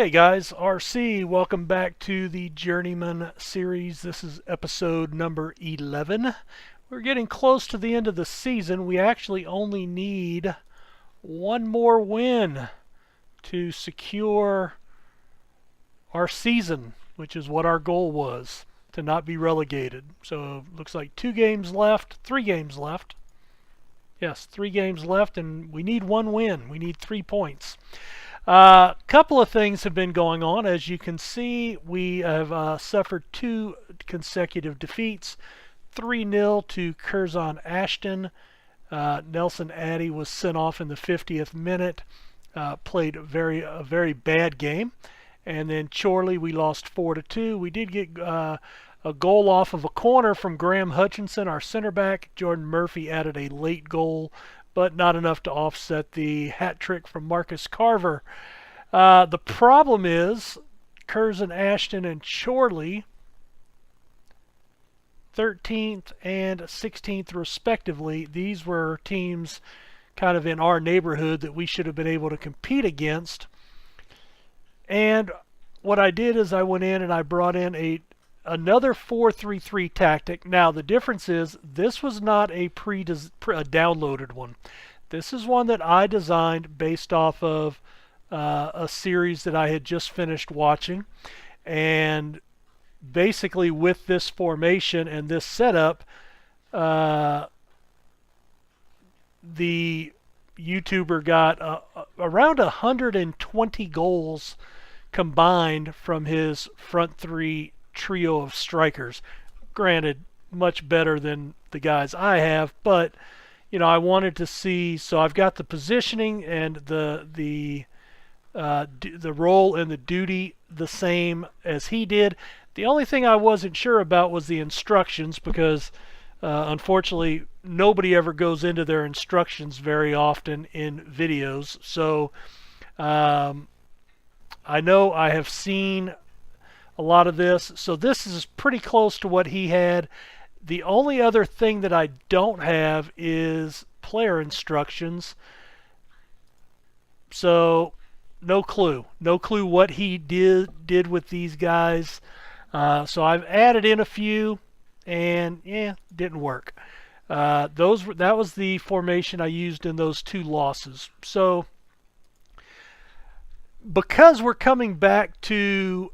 Hey guys, RC, welcome back to the Journeyman series. This is episode number 11. We're getting close to the end of the season. We actually only need one more win to secure our season, which is what our goal was, to not be relegated. So looks like 3 games left. Yes, 3 games left, and we need one win. We need 3 points. Couple of things have been going on. As you can see, we have suffered 2 consecutive defeats. 3-0 to Curzon Ashton. Nelson Addy was sent off in the 50th minute. Played a very bad game. And then Chorley, we lost 4-2. We did get a goal off of a corner from Graham Hutchinson, our center back. Jordan Murphy added a late goal, but not enough to offset the hat trick from Marcus Carver. The problem is Curzon Ashton and Chorley, 13th and 16th respectively. These were teams kind of in our neighborhood that we should have been able to compete against. And what I did is I went in and I brought in another 4-3-3 tactic. Now the difference is this was not a downloaded one. This is one that I designed based off of a series that I had just finished watching. And basically with this formation and this setup, the YouTuber got around 120 goals combined from his front 3 trio of strikers. Granted, much better than the guys I have, but I wanted to see. So I've got the positioning and the role and the duty the same as he did. The only thing I wasn't sure about was the instructions, because unfortunately nobody ever goes into their instructions very often in videos. So I know I have seen a lot of this, so this is pretty close to what he had. The only other thing that I don't have is player instructions, so no clue what he did with these guys. So I've added in a few, and didn't work. That was the formation I used in those 2 losses. So because we're coming back to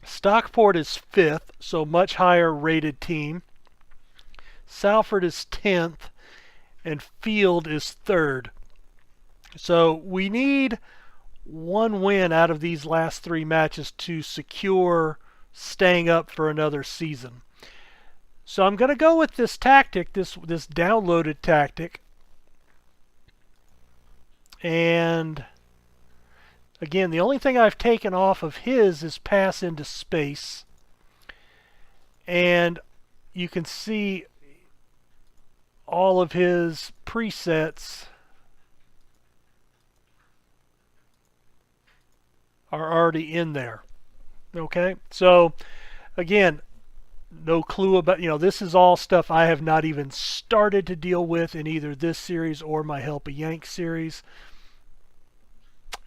Stockport is 5th, so much higher rated team. Salford is 10th, and Field is 3rd. So we need one win out of these last 3 matches to secure staying up for another season. So I'm going to go with this tactic, this downloaded tactic. And again, the only thing I've taken off of his is pass into space. And you can see all of his presets are already in there. Okay, so again, no clue about, this is all stuff I have not even started to deal with in either this series or my Help a Yank series.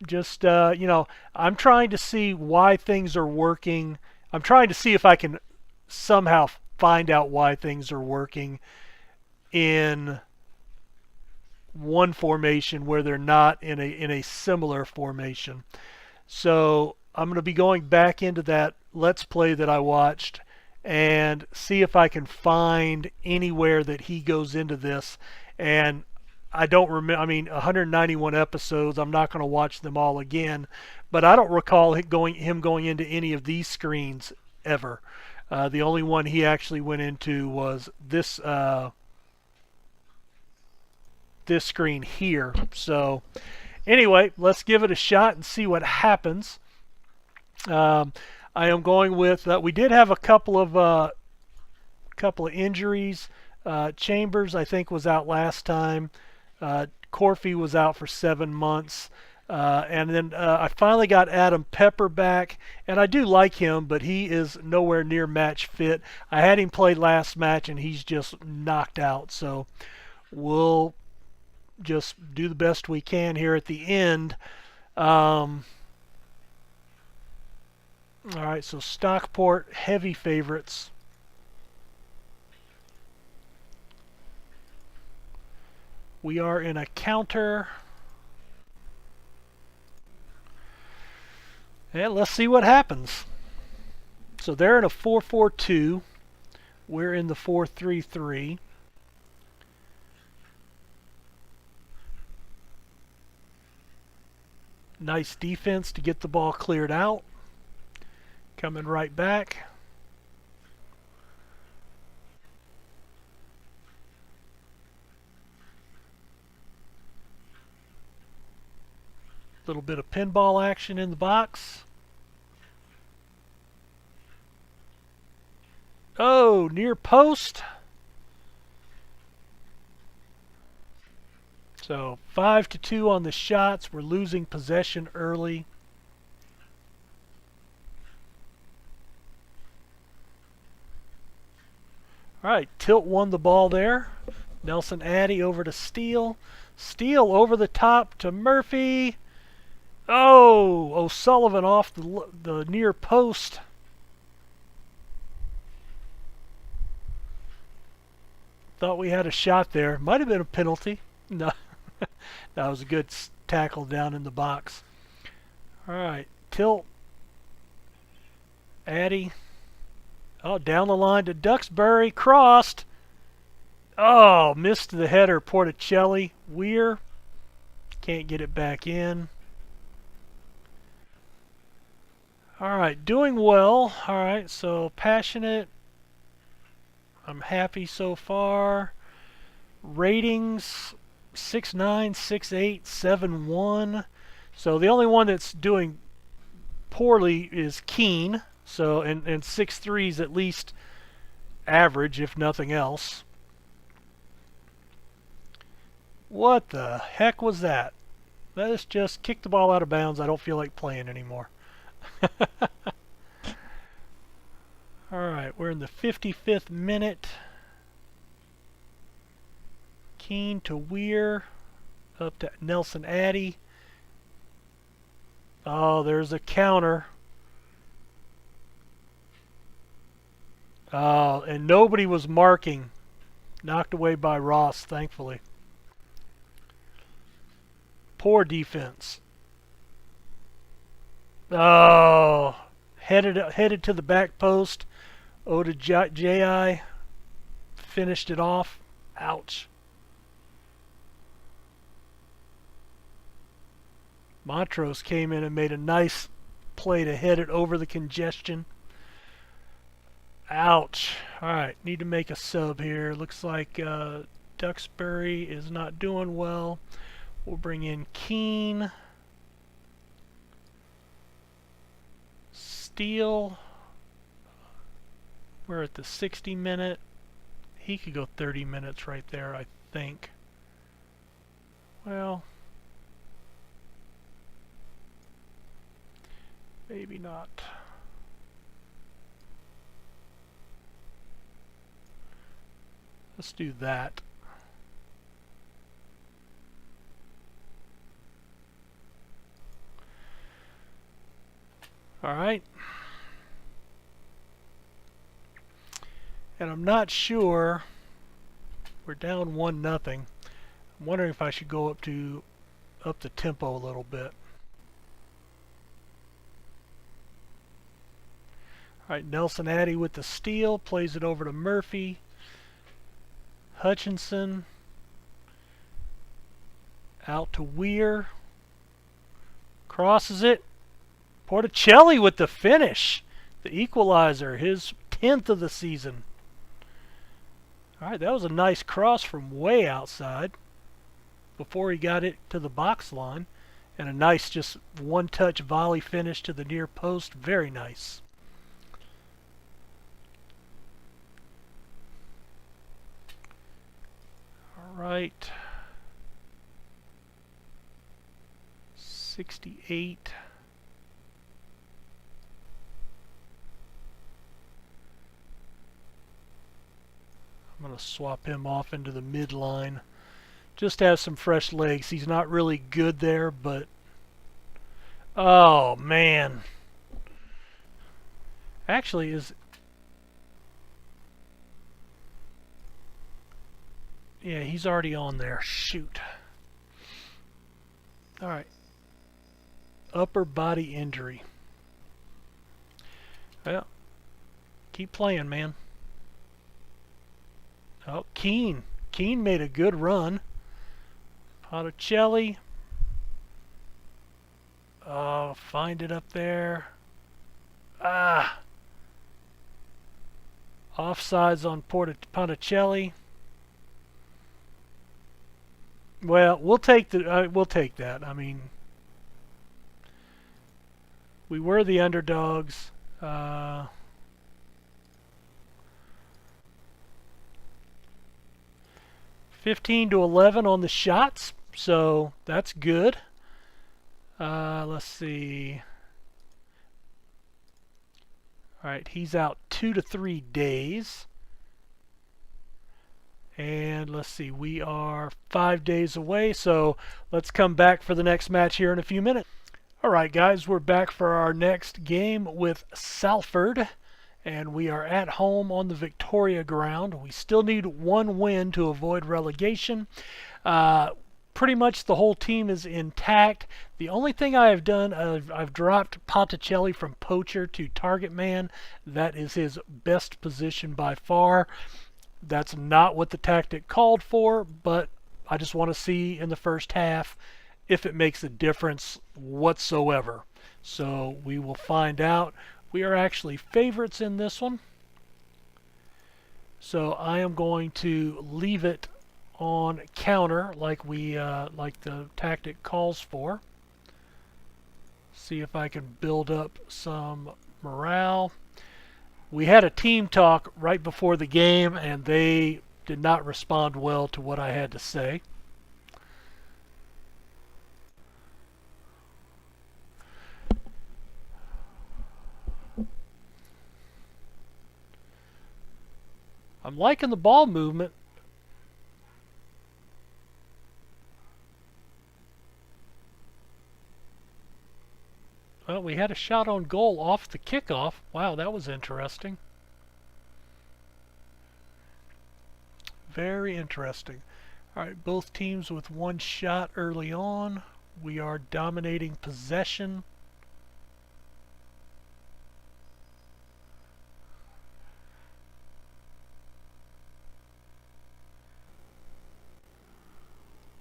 Just, I'm trying to see why things are working. I'm trying to see if I can somehow find out why things are working in one formation where they're not in a similar formation. So I'm going to be going back into that Let's Play that I watched and see if I can find anywhere that he goes into this. And I don't remember, 191 episodes, I'm not going to watch them all again, but I don't recall him going into any of these screens ever. The only one he actually went into was this screen here. So anyway, let's give it a shot and see what happens. I am going with, we did have a couple of injuries. Chambers, I think, was out last time. Corfy was out for 7 months. And then I finally got Adam Pepper back, and I do like him, but he is nowhere near match fit. I had him play last match, and he's just knocked out. So we'll just do the best we can here at the end. All right, so Stockport, heavy favorites. We are in a counter. And let's see what happens. So they're in a 4-4-2. We're in the 4-3-3. Nice defense to get the ball cleared out. Coming right back. Little bit of pinball action in the box. Oh, near post. So 5-2 on the shots. We're losing possession early. All right, Tilt won the ball there. Nelson Addy over to Steele. Steele over the top to Murphy. Oh, O'Sullivan off the near post. Thought we had a shot there. Might have been a penalty. No, that was a good tackle down in the box. All right, Tilt. Addy. Oh, down the line to Duxbury. Crossed. Oh, missed the header. Porticelli. Weir. Can't get it back in. All right, doing well. All right, so passionate. I'm happy so far. Ratings 6.9, 6.8, 7.1. So the only one that's doing poorly is Keene. So and 6.3 is at least average, if nothing else. What the heck was that? That is just kick the ball out of bounds. I don't feel like playing anymore. Alright, we're in the 55th minute. Keene to Weir. Up to Nelson Addy. Oh, there's a counter. Oh, and nobody was marking. Knocked away by Ross, thankfully. Poor defense. Oh, headed to the back post. Oda J.I. finished it off. Ouch. Montrose came in and made a nice play to head it over the congestion. Ouch. Alright, need to make a sub here. Looks like Duxbury is not doing well. We'll bring in Keene. Steele. We're at the 60 minute. He could go 30 minutes right there, I think. Well, maybe not. Let's do that. All right. And I'm not sure. We're down 1-0. I'm wondering if I should go up the tempo a little bit. All right, Nelson Addy with the steal, plays it over to Murphy. Hutchinson out to Weir. Crosses it. Porticelli with the finish. The equalizer, his 10th of the season. Alright, that was a nice cross from way outside before he got it to the box line. And a nice just one-touch volley finish to the near post. Very nice. Alright. 68. I'm going to swap him off into the midline. Just to have some fresh legs. He's not really good there, but... Oh, man. Actually, is... Yeah, he's already on there. Shoot. Alright. Upper body injury. Well, keep playing, man. Oh, Keane. Keane made a good run. Ponticelli. Oh, find it up there. Ah. Offsides on Ponticelli. Well, we'll take that. I mean, we were the underdogs. 15-11 on the shots, so that's good. Let's see. All right, he's out 2 to 3 days. And let's see, we are 5 days away, so let's come back for the next match here in a few minutes. All right, guys, we're back for our next game with Salford, and we are at home on the Victoria ground. We still need one win to avoid relegation. Pretty much the whole team is intact. The only thing I have done, I've dropped Ponticelli from poacher to target man. That is his best position by far. That's not what the tactic called for, but I just want to see in the first half if it makes a difference whatsoever. So we will find out. We are actually favorites in this one. So I am going to leave it on counter like the tactic calls for. See if I can build up some morale. We had a team talk right before the game, and they did not respond well to what I had to say. I'm liking the ball movement. Well, we had a shot on goal off the kickoff. Wow, that was interesting. Very interesting. All right, both teams with one shot early on. We are dominating possession.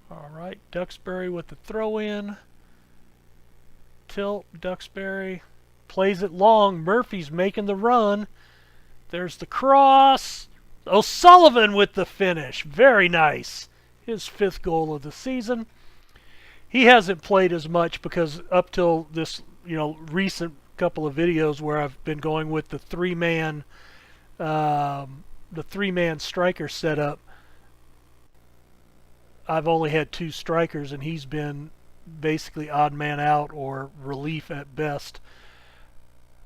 All right, Duxbury with the throw-in. Tilt, Duxbury plays it long. Murphy's making the run. There's the cross. O'Sullivan with the finish. Very nice. His 5th goal of the season. He hasn't played as much because up till this, recent couple of videos where I've been going with the three-man striker setup, I've only had 2 strikers, and he's been basically odd man out or relief at best.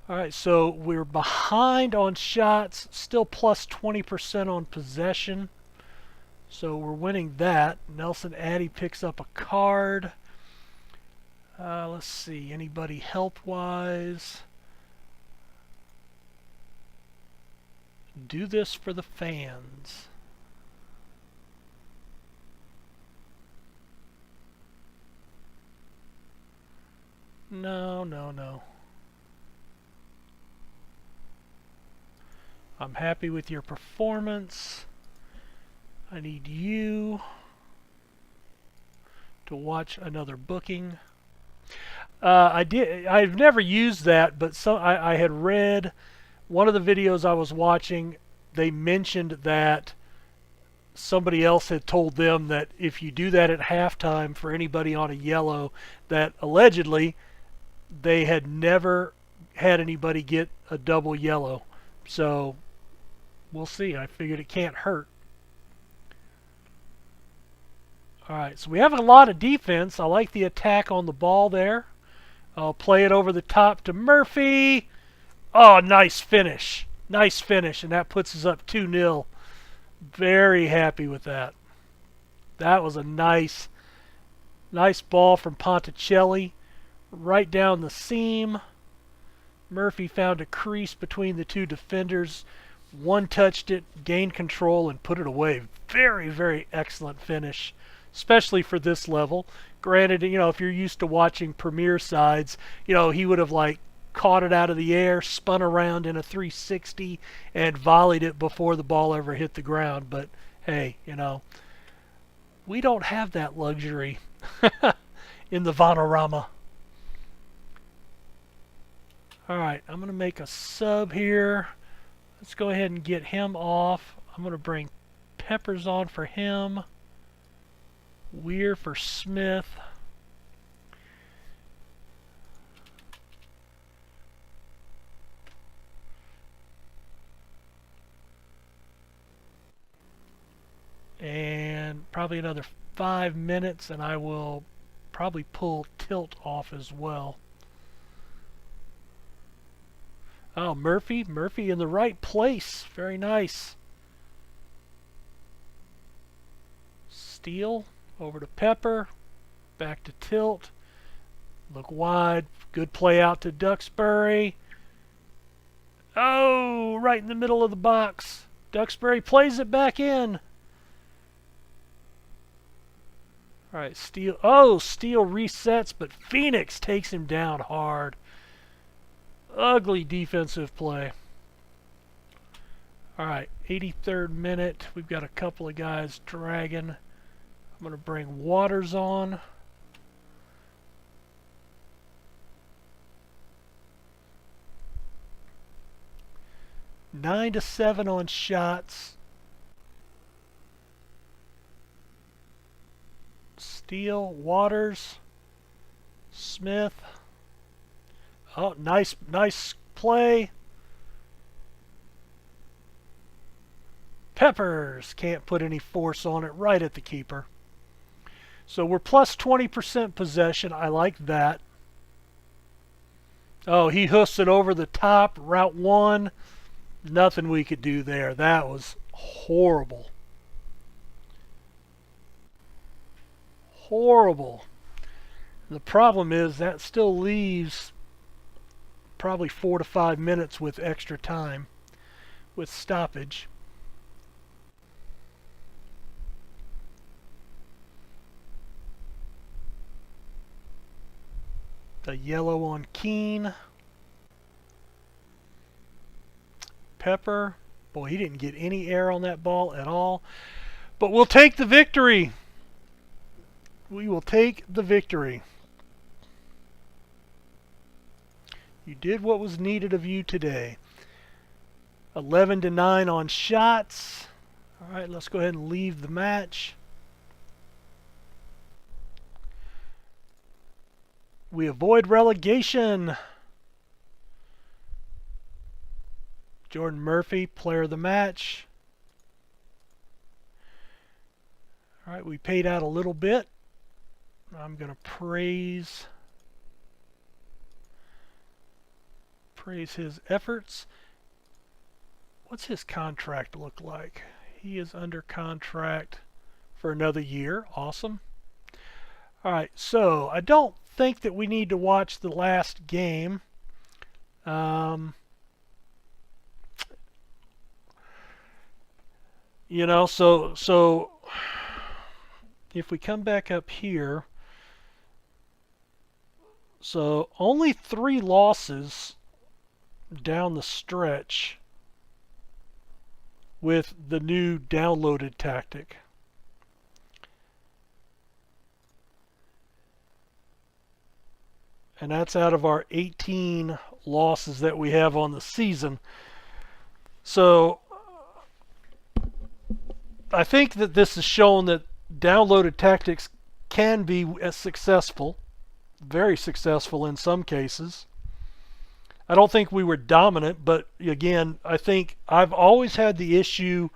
All right, so we're behind on shots, still plus 20% on possession. So we're winning that. Nelson Addy picks up a card. Let's see, anybody health-wise? Do this for the fans. No, no, no. I'm happy with your performance. I need you to watch another booking. I've never used that, but I had read one of the videos I was watching. They mentioned that somebody else had told them that if you do that at halftime for anybody on a yellow, that allegedly they had never had anybody get a double yellow. So we'll see. I figured it can't hurt. Alright, so we have a lot of defense. I like the attack on the ball there. I'll play it over the top to Murphy. Oh, nice finish. Nice finish, and that puts us up 2-0. Very happy with that. That was a nice ball from Ponticelli. Right down the seam. Murphy found a crease between the two defenders. One touched it, gained control, and put it away. Very, very excellent finish, especially for this level. Granted, if you're used to watching Premier sides, he would have like caught it out of the air, spun around in a 360, and volleyed it before the ball ever hit the ground. But hey, we don't have that luxury in the Vanarama. Alright, I'm going to make a sub here. Let's go ahead and get him off. I'm going to bring Peppers on for him. Weir for Smith. And probably another 5 minutes, and I will probably pull Tilt off as well. Oh, Murphy in the right place. Very nice. Steele over to Pepper. Back to Tilt. Look wide. Good play out to Duxbury. Oh, right in the middle of the box. Duxbury plays it back in. All right, Steele. Oh, Steele resets, but Phoenix takes him down hard. Ugly defensive play. All right, 83rd minute. We've got a couple of guys dragging. I'm going to bring Waters on. Nine to 7 on shots. Steele, Waters, Smith. Oh, nice play. Peppers can't put any force on it, right at the keeper. So we're plus 20% possession. I like that. Oh, he hoofs it over the top. Route 1. Nothing we could do there. That was horrible. Horrible. The problem is that still leaves probably 4 to 5 minutes with extra time, with stoppage. The yellow on Keane. Pepper. Boy, he didn't get any air on that ball at all. But we'll take the victory. We will take the victory. You did what was needed of you today. 11 to 9 on shots. All right, let's go ahead and leave the match. We avoid relegation. Jordan Murphy, player of the match. All right, we paid out a little bit. I'm going to praise his efforts. What's his contract look like? He is under contract for another year. Awesome. All right, so I don't think that we need to watch the last game. So if we come back up here, so only 3 losses down the stretch with the new downloaded tactic. And that's out of our 18 losses that we have on the season. So I think that this has shown that downloaded tactics can be as successful, very successful in some cases. I don't think we were dominant, but again, I think I've always had the issue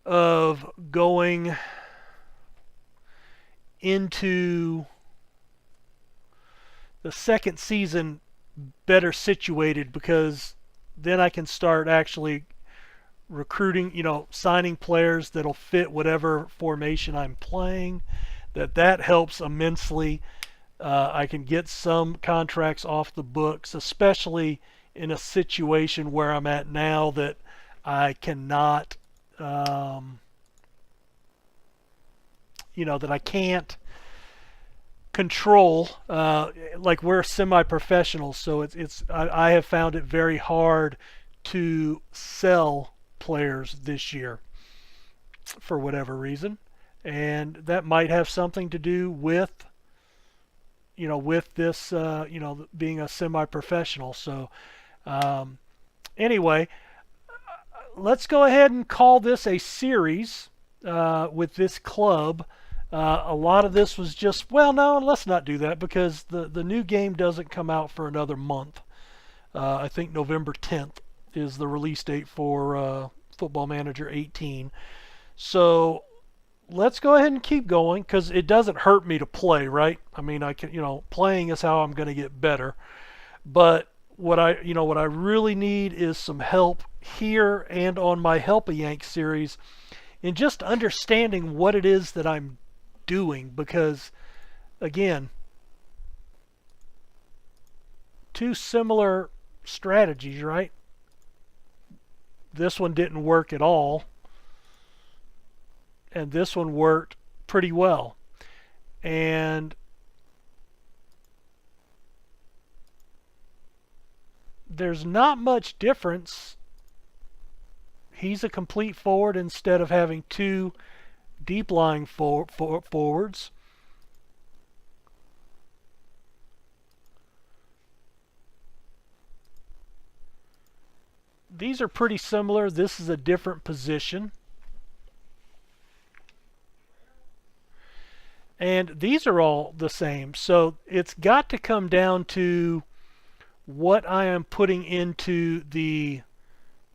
of going into the second season better situated, because then I can start actually recruiting, signing players that'll fit whatever formation I'm playing. That helps immensely. I can get some contracts off the books, especially in a situation where I'm at now that I cannot, that I can't control. Like we're semi-professionals, so I have found it very hard to sell players this year for whatever reason, and that might have something to do with with this being a semi-professional. So anyway, let's go ahead and call this a series with this club. A lot of this was just, well, no, let's not do that because the new game doesn't come out for another month. I think November 10th is the release date for Football Manager 18. So let's go ahead and keep going because it doesn't hurt me to play, right? I mean, I can, playing is how I'm going to get better. But what I really need is some help here and on my Help-A-Yank series in just understanding what it is that I'm doing, because again, two similar strategies, right? This one didn't work at all, and this one worked pretty well. And there's not much difference. He's a complete forward instead of having two deep lying forwards. These are pretty similar. This is a different position. And these are all the same. So it's got to come down to what I am putting into the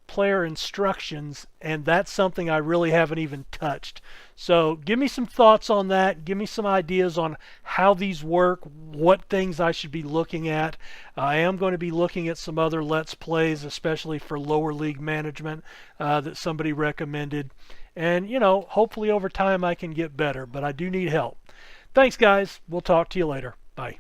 player instructions, and that's something I really haven't even touched. So give me some thoughts on that. Give me some ideas on how these work, what things I should be looking at. I am going to be looking at some other Let's Plays, especially for lower league management that somebody recommended. And, hopefully over time I can get better, but I do need help. Thanks, guys. We'll talk to you later. Bye.